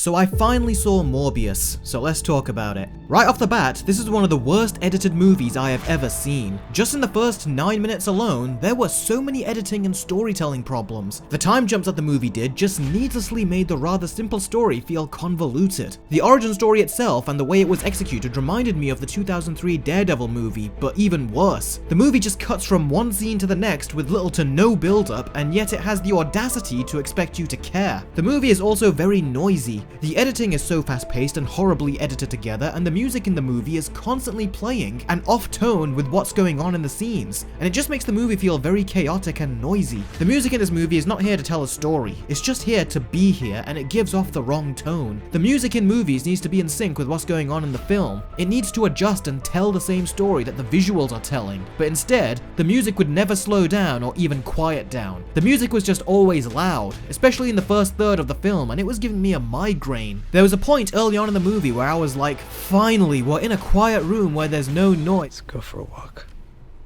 So I finally saw Morbius, so let's talk about it. Right off the bat, this is one of the worst edited movies I have ever seen. Just in the first 9 minutes alone, there were so many editing and storytelling problems. The time jumps that the movie did just needlessly made the rather simple story feel convoluted. The origin story itself and the way it was executed reminded me of the 2003 Daredevil movie, but even worse. The movie just cuts from one scene to the next with little to no build-up, and yet it has the audacity to expect you to care. The movie is also very noisy. The editing is so fast-paced and horribly edited together, and the music in the movie is constantly playing and off-tone with what's going on in the scenes, and it just makes the movie feel very chaotic and noisy. The music in this movie is not here to tell a story, it's just here to be here, and it gives off the wrong tone. The music in movies needs to be in sync with what's going on in the film. It needs to adjust and tell the same story that the visuals are telling, but instead, the music would never slow down or even quiet down. The music was just always loud, especially in the first third of the film, and it was giving me a migraine. There was a point early on in the movie where I was like, finally, we're in a quiet room where there's no noise. Let's go for a walk.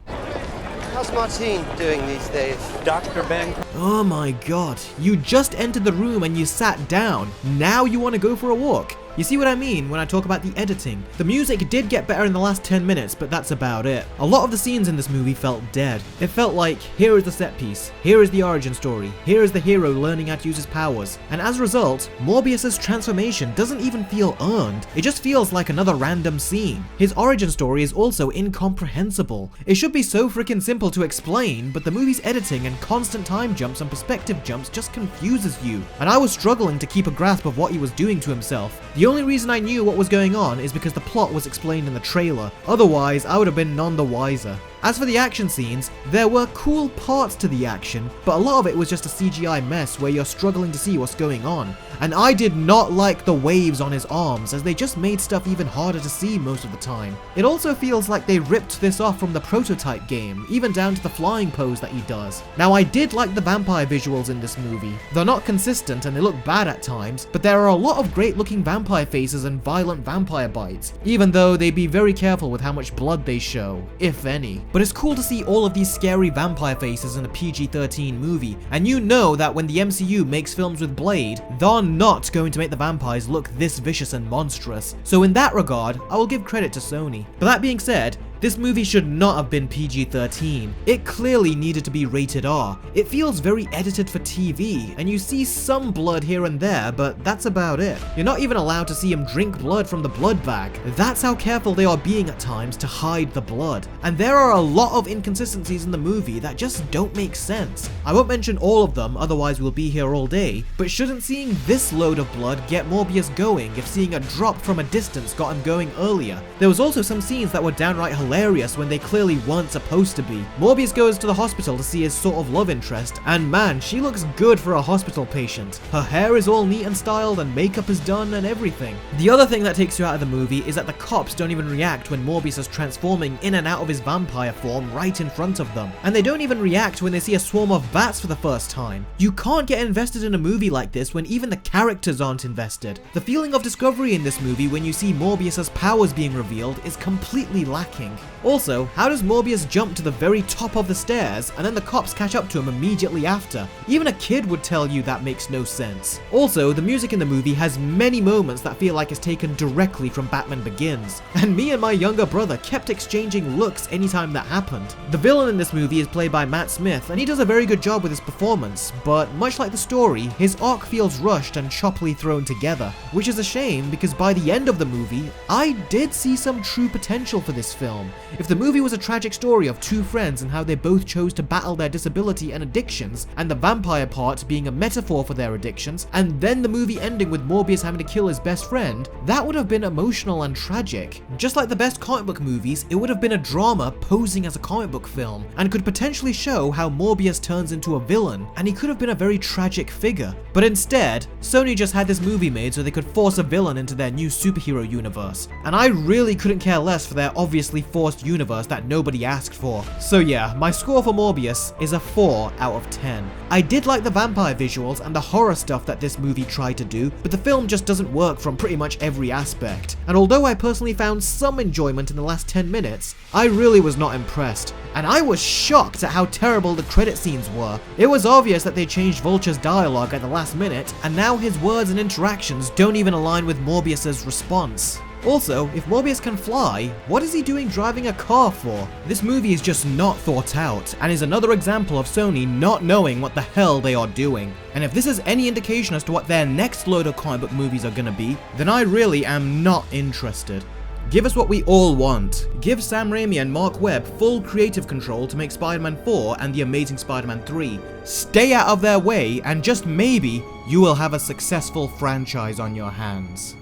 How's Martine doing these days? Dr. Bang. Oh my god, you just entered the room and you sat down. Now you want to go for a walk? You see what I mean when I talk about the editing? The music did get better in the last 10 minutes, but that's about it. A lot of the scenes in this movie felt dead. It felt like, here is the set piece, here is the origin story, here is the hero learning how to use his powers, and as a result, Morbius's transformation doesn't even feel earned. It just feels like another random scene. His origin story is also incomprehensible. It should be so freaking simple to explain, but the movie's editing and constant time jumps and perspective jumps just confuses you, and I was struggling to keep a grasp of what he was doing to himself. The only reason I knew what was going on is because the plot was explained in the trailer, otherwise I would have been none the wiser. As for the action scenes, there were cool parts to the action, but a lot of it was just a CGI mess where you're struggling to see what's going on. And I did not like the waves on his arms, as they just made stuff even harder to see most of the time. It also feels like they ripped this off from the prototype game, even down to the flying pose that he does. Now I did like the vampire visuals in this movie. They're not consistent and they look bad at times, but there are a lot of great looking vampire faces and violent vampire bites, even though they be very careful with how much blood they show, if any. But it's cool to see all of these scary vampire faces in a PG-13 movie, and you know that when the MCU makes films with Blade, they're not going to make the vampires look this vicious and monstrous. So in that regard, I will give credit to Sony. But that being said, this movie should not have been PG-13. It clearly needed to be rated R. It feels very edited for TV, and you see some blood here and there, but that's about it. You're not even allowed to see him drink blood from the blood bag. That's how careful they are being at times to hide the blood. And there are a lot of inconsistencies in the movie that just don't make sense. I won't mention all of them, otherwise we'll be here all day, but shouldn't seeing this load of blood get Morbius going if seeing a drop from a distance got him going earlier? There was also some scenes that were downright hilarious when they clearly weren't supposed to be. Morbius goes to the hospital to see his sort of love interest, and man, she looks good for a hospital patient. Her hair is all neat and styled, and makeup is done and everything. The other thing that takes you out of the movie is that the cops don't even react when Morbius is transforming in and out of his vampire form right in front of them. And they don't even react when they see a swarm of bats for the first time. You can't get invested in a movie like this when even the characters aren't invested. The feeling of discovery in this movie when you see Morbius's powers being revealed is completely lacking. Also, how does Morbius jump to the very top of the stairs and then the cops catch up to him immediately after? Even a kid would tell you that makes no sense. Also, the music in the movie has many moments that feel like it's taken directly from Batman Begins, and me and my younger brother kept exchanging looks anytime that happened. The villain in this movie is played by Matt Smith, and he does a very good job with his performance, but much like the story, his arc feels rushed and choppily thrown together, which is a shame because by the end of the movie, I did see some true potential for this film. If the movie was a tragic story of two friends and how they both chose to battle their disability and addictions, and the vampire part being a metaphor for their addictions, and then the movie ending with Morbius having to kill his best friend, that would have been emotional and tragic. Just like the best comic book movies, it would have been a drama posing as a comic book film, and could potentially show how Morbius turns into a villain, and he could have been a very tragic figure. But instead, Sony just had this movie made so they could force a villain into their new superhero universe, and I really couldn't care less for their obviously forced universe that nobody asked for. So yeah, my score for Morbius is a 4 out of 10. I did like the vampire visuals and the horror stuff that this movie tried to do, but the film just doesn't work from pretty much every aspect. And although I personally found some enjoyment in the last 10 minutes, I really was not impressed. And I was shocked at how terrible the credit scenes were. It was obvious that they changed Vulture's dialogue at the last minute, and now his words and interactions don't even align with Morbius's response. Also, if Morbius can fly, what is he doing driving a car for? This movie is just not thought out, and is another example of Sony not knowing what the hell they are doing. And if this is any indication as to what their next load of comic book movies are gonna be, then I really am not interested. Give us what we all want. Give Sam Raimi and Mark Webb full creative control to make Spider-Man 4 and The Amazing Spider-Man 3. Stay out of their way, and just maybe, you will have a successful franchise on your hands.